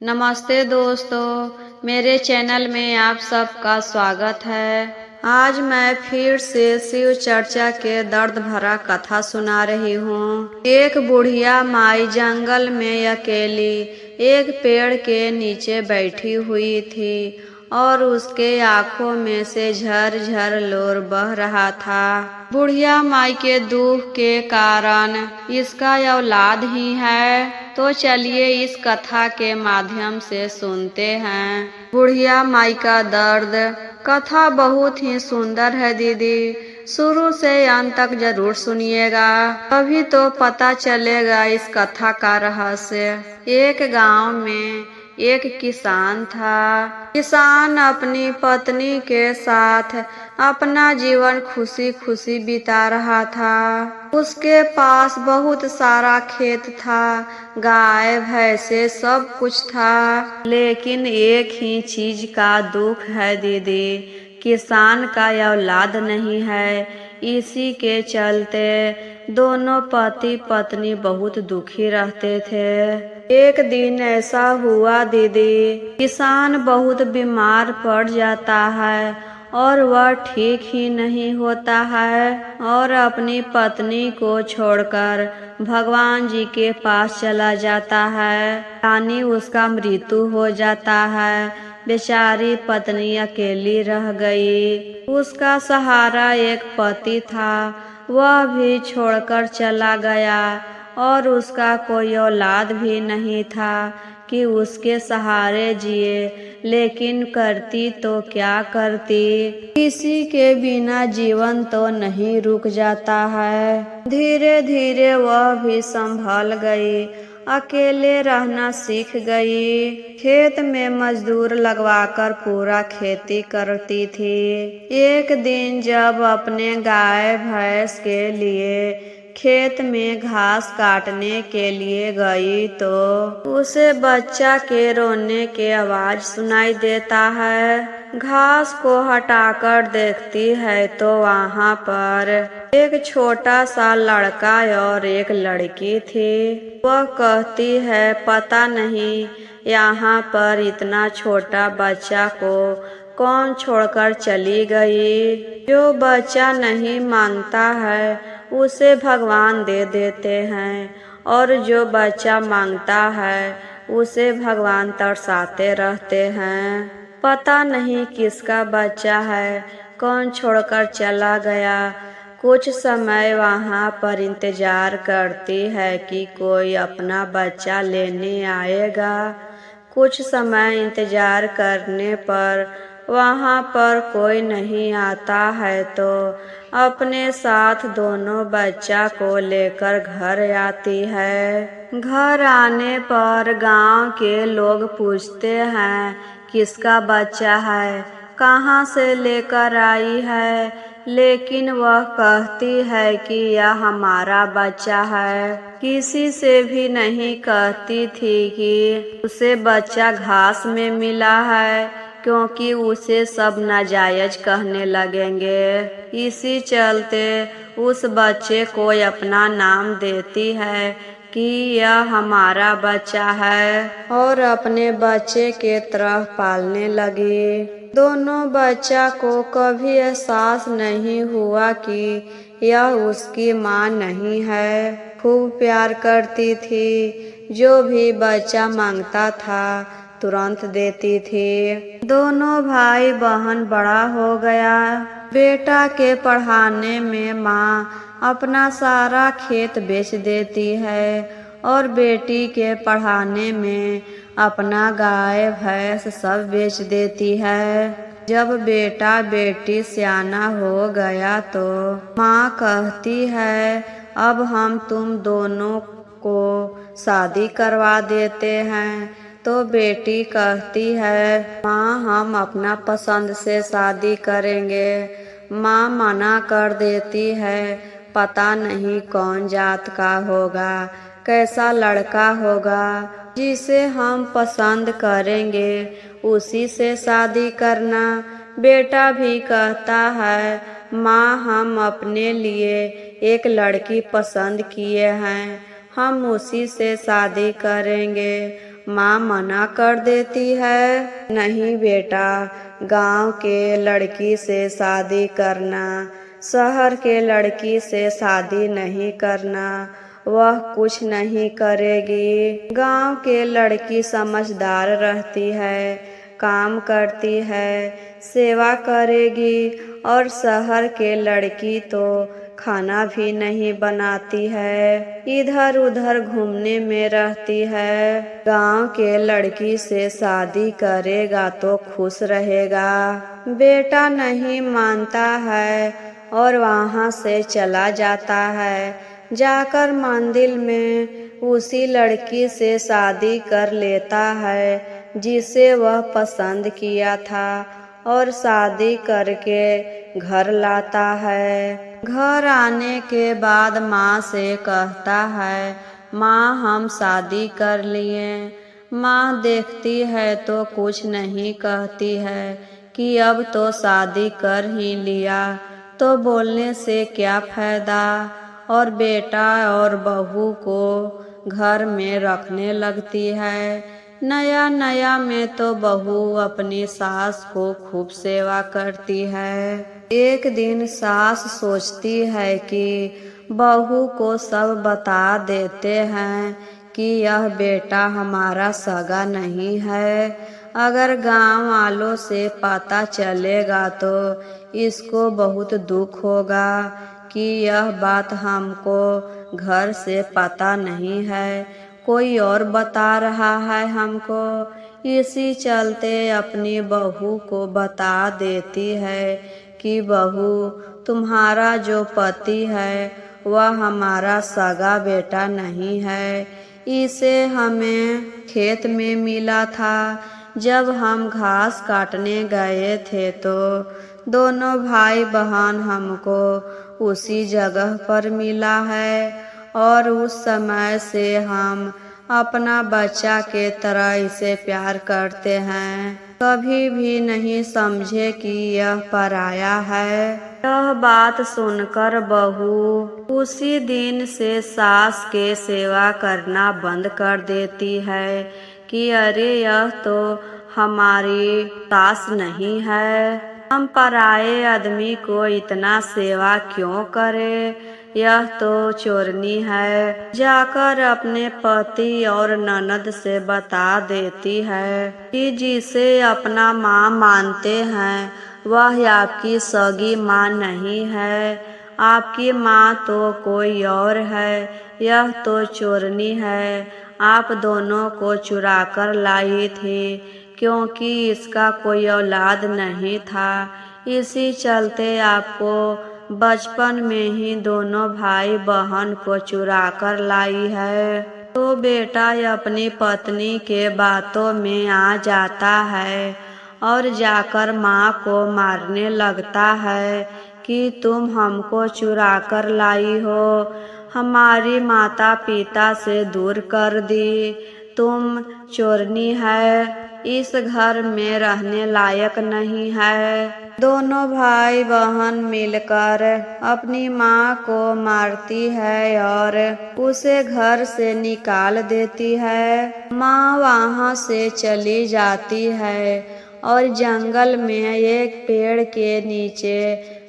नमस्ते दोस्तों, मेरे चैनल में आप सबका स्वागत है। आज मैं फिर से शिव चर्चा के दर्द भरा कथा सुना रही हूँ। एक बुढ़िया माई जंगल में अकेली एक पेड़ के नीचे बैठी हुई थी और उसके आंखों में से झरझर लोर बह रहा था। बुढ़िया माई के दुख के कारण इसका औलाद ही है, तो चलिए इस कथा के माध्यम से सुनते हैं बुढ़िया माई का दर्द। कथा बहुत ही सुंदर है दीदी, शुरू से अंत तक जरूर सुनिएगा, तभी तो पता चलेगा इस कथा का रहस्य। एक गांव में एक किसान था। किसान अपनी पत्नी के साथ अपना जीवन खुशी खुशी बिता रहा था। उसके पास बहुत सारा खेत था, गाय भैंसे सब कुछ था, लेकिन एक ही चीज का दुख है दीदी, किसान का औलाद नहीं है। इसी के चलते दोनों पति पत्नी बहुत दुखी रहते थे। एक दिन ऐसा हुआ दीदी, किसान बहुत बीमार पड़ जाता है और वह ठीक ही नहीं होता है और अपनी पत्नी को छोड़कर भगवान जी के पास चला जाता है, यानी उसका मृत्यु हो जाता है। बेचारी पत्नी अकेली रह गई। उसका सहारा एक पति था, वह भी छोड़कर चला गया और उसका कोई औलाद भी नहीं था कि उसके सहारे जिए, लेकिन करती तो क्या करती, किसी के बिना जीवन तो नहीं रुक जाता है। धीरे धीरे वह भी संभल गई, अकेले रहना सीख गई। खेत में मजदूर लगवाकर पूरा खेती करती थी। एक दिन जब अपने गाय भैंस के लिए खेत में घास काटने के लिए गई तो उसे बच्चा के रोने के आवाज सुनाई देता है। घास को हटाकर देखती है तो वहाँ पर एक छोटा सा लड़का और एक लड़की थी। वह कहती है, पता नहीं यहाँ पर इतना छोटा बच्चा को कौन छोड़कर चली गई। जो बच्चा नहीं मांगता है उसे भगवान दे देते हैं और जो बच्चा मांगता है उसे भगवान तरसाते रहते हैं। पता नहीं किसका बच्चा है, कौन छोड़कर चला गया। कुछ समय वहाँ पर इंतजार करती है कि कोई अपना बच्चा लेने आएगा। कुछ समय इंतजार करने पर वहाँ पर कोई नहीं आता है तो अपने साथ दोनों बच्चा को लेकर घर आती है। घर आने पर गांव के लोग पूछते हैं, किसका बच्चा है, कहाँ से लेकर आई है, लेकिन वह कहती है कि यह हमारा बच्चा है। किसी से भी नहीं कहती थी कि उसे बच्चा घास में मिला है, क्योंकि उसे सब नाजायज कहने लगेंगे। इसी चलते उस बच्चे को अपना नाम देती है कि यह हमारा बच्चा है और अपने बच्चे के तरह पालने लगी। दोनों बच्चा को कभी एहसास नहीं हुआ कि यह उसकी माँ नहीं है। खूब प्यार करती थी, जो भी बच्चा मांगता था तुरंत देती थी। दोनों भाई बहन बड़ा हो गया। बेटा के पढ़ाने में माँ अपना सारा खेत बेच देती है और बेटी के पढ़ाने में अपना गाय भैंस सब बेच देती है। जब बेटा बेटी सियाना हो गया तो माँ कहती है, अब हम तुम दोनों को शादी करवा देते हैं। तो बेटी कहती है, माँ हम अपना पसंद से शादी करेंगे। माँ मना कर देती है, पता नहीं कौन जात का होगा, कैसा लड़का होगा, जिसे हम पसंद करेंगे उसी से शादी करना। बेटा भी कहता है, माँ हम अपने लिए एक लड़की पसंद किए हैं, हम उसी से शादी करेंगे माँ मना कर देती है, नहीं बेटा, गांव के लड़की से शादी करना, शहर के लड़की से शादी नहीं करना, वह कुछ नहीं करेगी। गांव के लड़की समझदार रहती है, काम करती है, सेवा करेगी, और शहर के लड़की तो खाना भी नहीं बनाती है, इधर उधर घूमने में रहती है। गांव के लड़की से शादी करेगा तो खुश रहेगा। बेटा नहीं मानता है और वहाँ से चला जाता है। जाकर मंदिर में उसी लड़की से शादी कर लेता है जिसे वह पसंद किया था, और शादी करके घर लाता है। घर आने के बाद माँ से कहता है, माँ हम शादी कर लिए। माँ देखती है तो कुछ नहीं कहती है कि अब तो शादी कर ही लिया तो बोलने से क्या फायदा, और बेटा और बहू को घर में रखने लगती है। नया नया में तो बहू अपनी सास को खूब सेवा करती है। एक दिन सास सोचती है कि बहू को सब बता देते हैं कि यह बेटा हमारा सगा नहीं है। अगर गांव वालों से पता चलेगा तो इसको बहुत दुख होगा कि यह बात हमको घर से पता नहीं है, कोई और बता रहा है हमको। इसी चलते अपनी बहू को बता देती है कि बहू, तुम्हारा जो पति है वह हमारा सगा बेटा नहीं है। इसे हमें खेत में मिला था। जब हम घास काटने गए थे तो दोनों भाई बहन हमको उसी जगह पर मिला है, और उस समय से हम अपना बच्चा के तरह इसे प्यार करते हैं। कभी भी नहीं समझे कि यह पराया है। यह बात सुनकर बहू उसी दिन से सास के सेवा करना बंद कर देती है कि अरे यह तो हमारी सास नहीं है, हम पराये आदमी को इतना सेवा क्यों करें, यह तो चोरनी है। जाकर अपने पति और ननद से बता देती है कि जिसे अपना माँ मानते हैं वह आपकी सगी माँ नहीं है, आपकी माँ तो कोई और है, यह तो चोरनी है। आप दोनों को चुरा कर लाई थी क्योंकि इसका कोई औलाद नहीं था, इसी चलते आपको बचपन में ही दोनों भाई बहन को चुरा कर लाई है। तो बेटा अपनी पत्नी के बातों में आ जाता है और जाकर माँ को मारने लगता है कि तुम हमको चुरा कर लाई हो, हमारी माता पिता से दूर कर दी, तुम चोरनी है, इस घर में रहने लायक नहीं है। दोनों भाई बहन मिलकर अपनी माँ को मारती है और उसे घर से निकाल देती है। माँ वहाँ से चली जाती है और जंगल में एक पेड़ के नीचे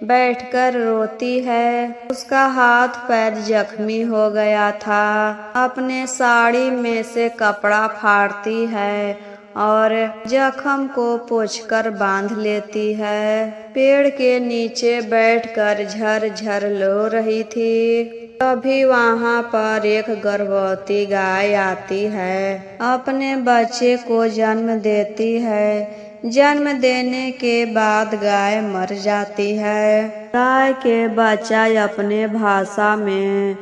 बैठकर रोती है। उसका हाथ पैर जख्मी हो गया था। अपने साड़ी में से कपड़ा फाड़ती है और जख्म को पोंछकर बांध लेती है। पेड़ के नीचे बैठकर झरझर रो रही थी। तभी वहाँ पर एक गर्भवती गाय आती है, अपने बच्चे को जन्म देती है। जन्म देने के बाद गाय मर जाती है। गाय के बच्चा अपने भाषा में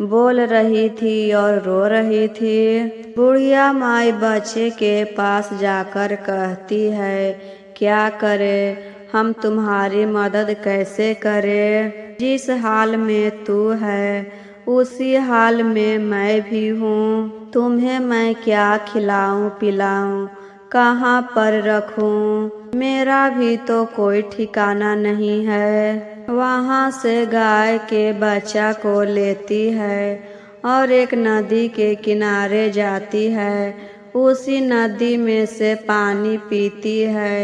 बोल रही थी और रो रही थी। बुढ़िया माई बच्चे के पास जाकर कहती है, क्या करे, हम तुम्हारी मदद कैसे करें? जिस हाल में तू है उसी हाल में मैं भी हूँ। तुम्हें मैं क्या खिलाऊं पिलाऊं, कहाँ पर रखूं? मेरा भी तो कोई ठिकाना नहीं है। वहाँ से गाय के बच्चा को लेती है और एक नदी के किनारे जाती है। उसी नदी में से पानी पीती है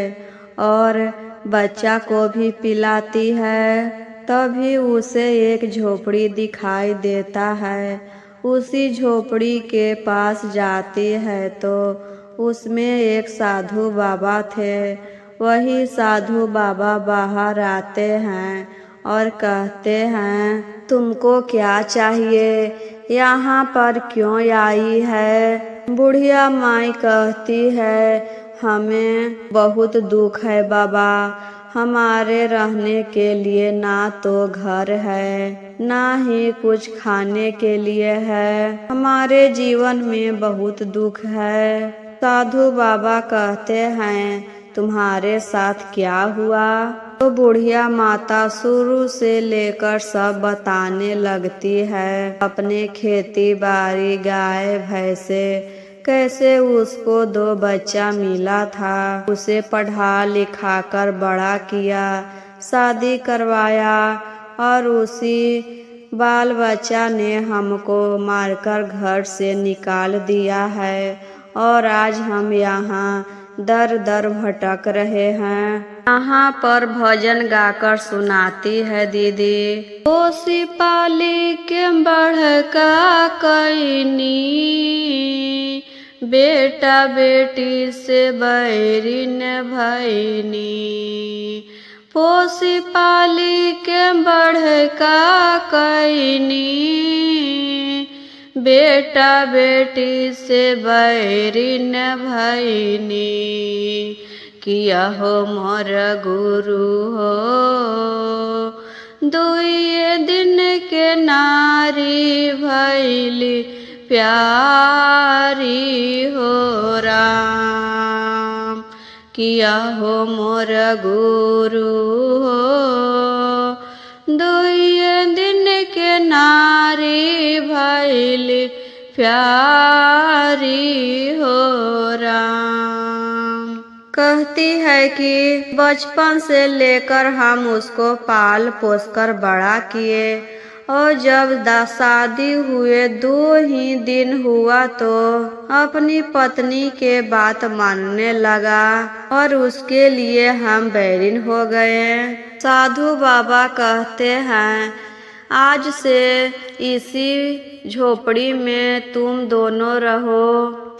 और बच्चा को भी पिलाती है। तभी उसे एक झोपड़ी दिखाई देता है। उसी झोपड़ी के पास जाती है तो उसमें एक साधु बाबा थे। वही साधु बाबा बाहर आते हैं और कहते हैं, तुमको क्या चाहिए, यहाँ पर क्यों आई है? बुढ़िया माई कहती है, हमें बहुत दुख है बाबा। हमारे रहने के लिए ना तो घर है, ना ही कुछ खाने के लिए है। हमारे जीवन में बहुत दुख है। साधु बाबा कहते हैं, तुम्हारे साथ क्या हुआ? तो बुढ़िया माता शुरू से लेकर सब बताने लगती है। अपने खेती बाड़ी, गाय भैंसे, कैसे उसको 2 बच्चा मिला था, उसे पढ़ा लिखा कर बड़ा किया, शादी करवाया और उसी बाल बच्चा ने हमको मारकर घर से निकाल दिया है और आज हम यहाँ दर दर भटक रहे हैं। यहाँ पर भजन गाकर सुनाती है दीदी। पोसी पाली के बड़का कईनी, बेटा बेटी से बैरिन भईनी। पोसी पाली के बड़का कईनी, बेटा बेटी से बैरिन भईनी। किया हो मोर गुरु हो, दुइये दिन के नारी भैली प्यारी हो राम। किया हो मोर गुरु हो, दुइये दिन के नारी भैली प्यारी हो राम। कहती है कि बचपन से लेकर हम उसको पाल पोस कर बड़ा किए और जब शादी हुए 2 ही दिन हुआ तो अपनी पत्नी के बात मानने लगा और उसके लिए हम बैरिन हो गए। साधु बाबा कहते हैं, आज से इसी झोपड़ी में तुम दोनों रहो।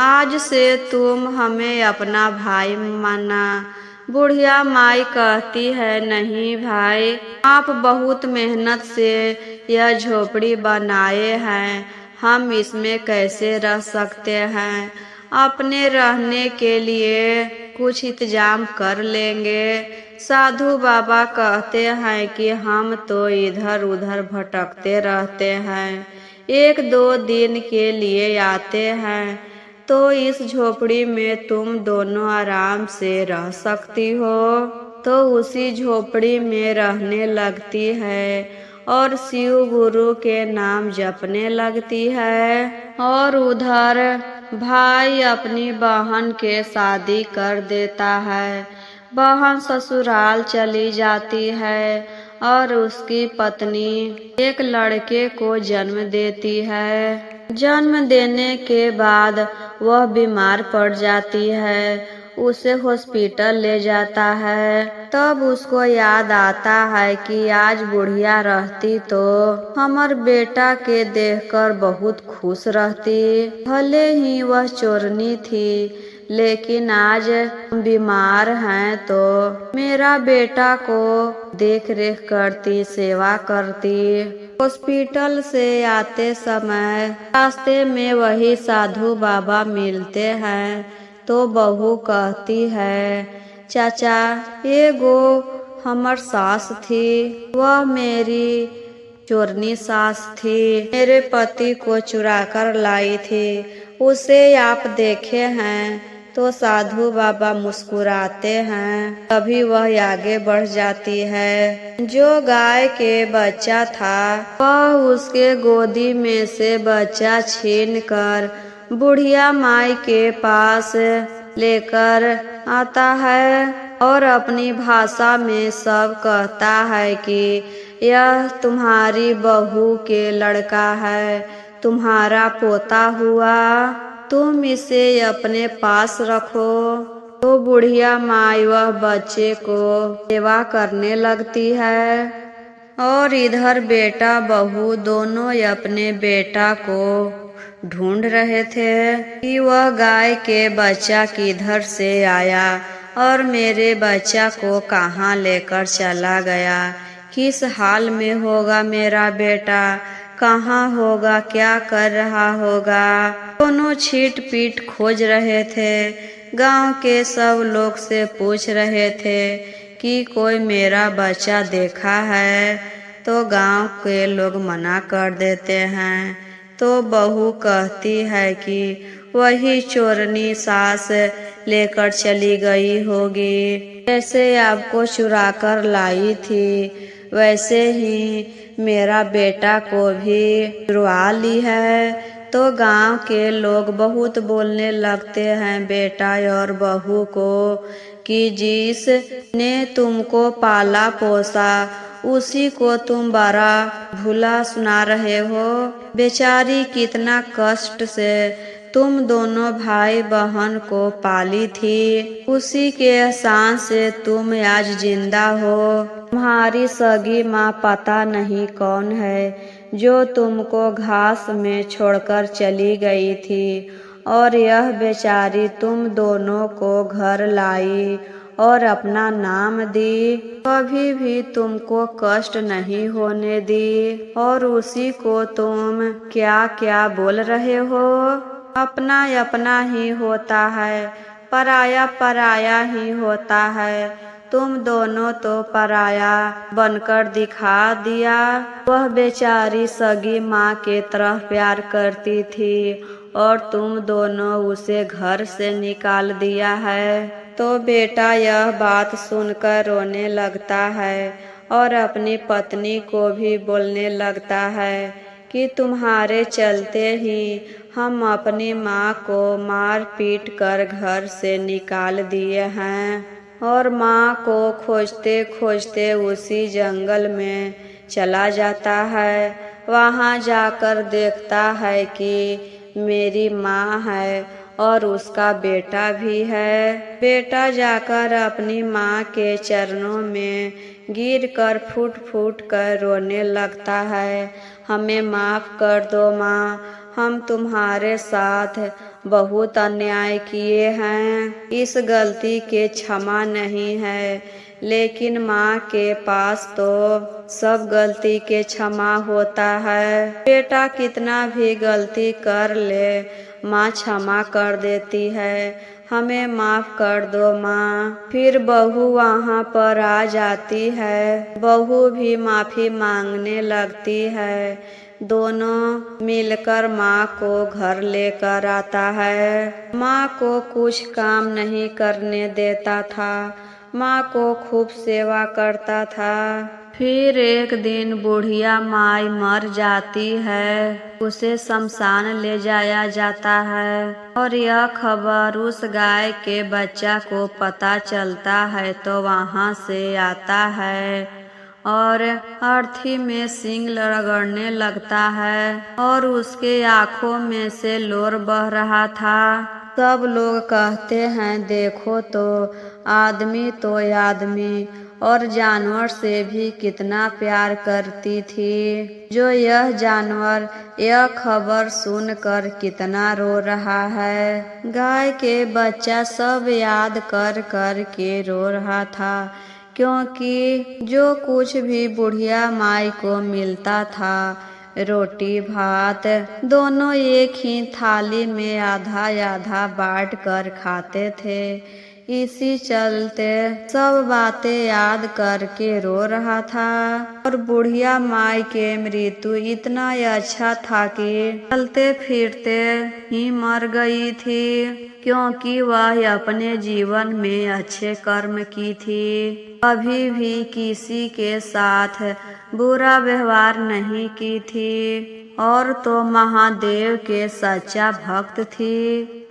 आज से तुम हमें अपना भाई माना। बुढ़िया माई कहती है, नहीं भाई, आप बहुत मेहनत से यह झोपड़ी बनाए हैं, हम इसमें कैसे रह सकते हैं। अपने रहने के लिए कुछ इंतजाम कर लेंगे। साधु बाबा कहते हैं कि हम तो इधर उधर भटकते रहते हैं, 1-2 दिन के लिए आते हैं, तो इस झोपड़ी में तुम दोनों आराम से रह सकती हो। तो उसी झोपड़ी में रहने लगती है और शिव गुरु के नाम जपने लगती है। और उधर भाई अपनी बहन के शादी कर देता है। बहन ससुराल चली जाती है और उसकी पत्नी एक लड़के को जन्म देती है। जन्म देने के बाद वह बीमार पड़ जाती है। उसे हॉस्पिटल ले जाता है। तब उसको याद आता है कि आज बुढ़िया रहती तो हमार बेटा के देखकर बहुत खुश रहती। भले ही वह चोरनी थी, लेकिन आज बीमार हैं तो मेरा बेटा को देख रेख करती, सेवा करती। हॉस्पिटल से आते समय रास्ते में वही साधु बाबा मिलते हैं तो बहू कहती है, चाचा एगो हमर सास थी, वह मेरी चोरनी सास थी, मेरे पति को चुरा कर लाई थी, उसे आप देखे हैं। तो साधु बाबा मुस्कुराते हैं। तभी वह आगे बढ़ जाती है। जो गाय के बच्चा था वह उसके गोदी में से बच्चा छीन कर बुढ़िया माई के पास लेकर आता है और अपनी भाषा में सब कहता है कि यह तुम्हारी बहू के लड़का है, तुम्हारा पोता हुआ। तुम इसे अपने पास रखो। तो बुढ़िया माई वह बच्चे को सेवा करने लगती है और इधर बेटा बहू दोनों अपने बेटा को ढूंढ रहे थे कि वह गाय के बच्चा किधर से आया और मेरे बच्चा को कहाँ लेकर चला गया। किस हाल में होगा मेरा बेटा, कहाँ होगा, क्या कर रहा होगा। दोनों छीट पीट खोज रहे थे। गांव के सब लोग से पूछ रहे थे कि कोई मेरा बच्चा देखा है, तो गांव के लोग मना कर देते हैं। तो बहू कहती है कि वही चोरनी सास लेकर चली गई होगी। जैसे आपको चुरा कर लाई थी वैसे ही मेरा बेटा को भी चुरा ली है। तो गांव के लोग बहुत बोलने लगते हैं बेटा और बहू को कि जिसने तुमको पाला पोसा उसी को तुम बड़ा भूला सुना रहे हो। बेचारी कितना कष्ट से तुम दोनों भाई बहन को पाली थी, उसी के एहसान से तुम आज जिंदा हो। तुम्हारी सगी माँ पता नहीं कौन है जो तुमको घास में छोड़कर चली गई थी और यह बेचारी तुम दोनों को घर लाई और अपना नाम दी, कभी भी तुमको कष्ट नहीं होने दी। और उसी को तुम क्या क्या बोल रहे हो। अपना अपना ही होता है, पराया पराया ही होता है। तुम दोनों तो पराया बनकर दिखा दिया। वह बेचारी सगी माँ के तरह प्यार करती थी और तुम दोनों उसे घर से निकाल दिया है। तो बेटा यह बात सुनकर रोने लगता है और अपनी पत्नी को भी बोलने लगता है कि तुम्हारे चलते ही हम अपनी माँ को मार पीट कर घर से निकाल दिए हैं। और माँ को खोजते खोजते उसी जंगल में चला जाता है। वहाँ जाकर देखता है कि मेरी माँ है और उसका बेटा भी है। बेटा जाकर अपनी माँ के चरणों में गिरकर फूट फूट कर रोने लगता है, हमें माफ़ कर दो माँ, हम तुम्हारे साथ बहुत अन्याय किए हैं, इस गलती के क्षमा नहीं है। लेकिन माँ के पास तो सब गलती के क्षमा होता है। बेटा कितना भी गलती कर ले माँ क्षमा कर देती है, हमें माफ़ कर दो माँ। फिर बहू वहाँ पर आ जाती है। बहू भी माफ़ी मांगने लगती है। दोनों मिलकर माँ को घर लेकर आता है। माँ को कुछ काम नहीं करने देता था, माँ को खूब सेवा करता था। फिर एक दिन बुढ़िया माई मर जाती है। उसे शमशान ले जाया जाता है और यह खबर उस गाय के बच्चा को पता चलता है तो वहाँ से आता है और अर्थी में सींग रगड़ने लगता है और उसके आँखों में से लोर बह रहा था। सब लोग कहते हैं देखो तो आदमी तो आदमी और जानवर से भी कितना प्यार करती थी, जो यह जानवर यह खबर सुनकर कितना रो रहा है। गाय के बच्चा सब याद कर कर के रो रहा था, क्योंकि जो कुछ भी बुढ़िया माई को मिलता था, रोटी भात दोनों एक ही थाली में आधा आधा बांट कर खाते थे। इसी चलते सब बातें याद करके रो रहा था। और बुढ़िया माई के मृत्यु इतना अच्छा था कि चलते फिरते ही मर गई थी, क्योंकि वह अपने जीवन में अच्छे कर्म की थी। कभी भी किसी के साथ बुरा व्यवहार नहीं की थी और तो महादेव के सच्चा भक्त थी।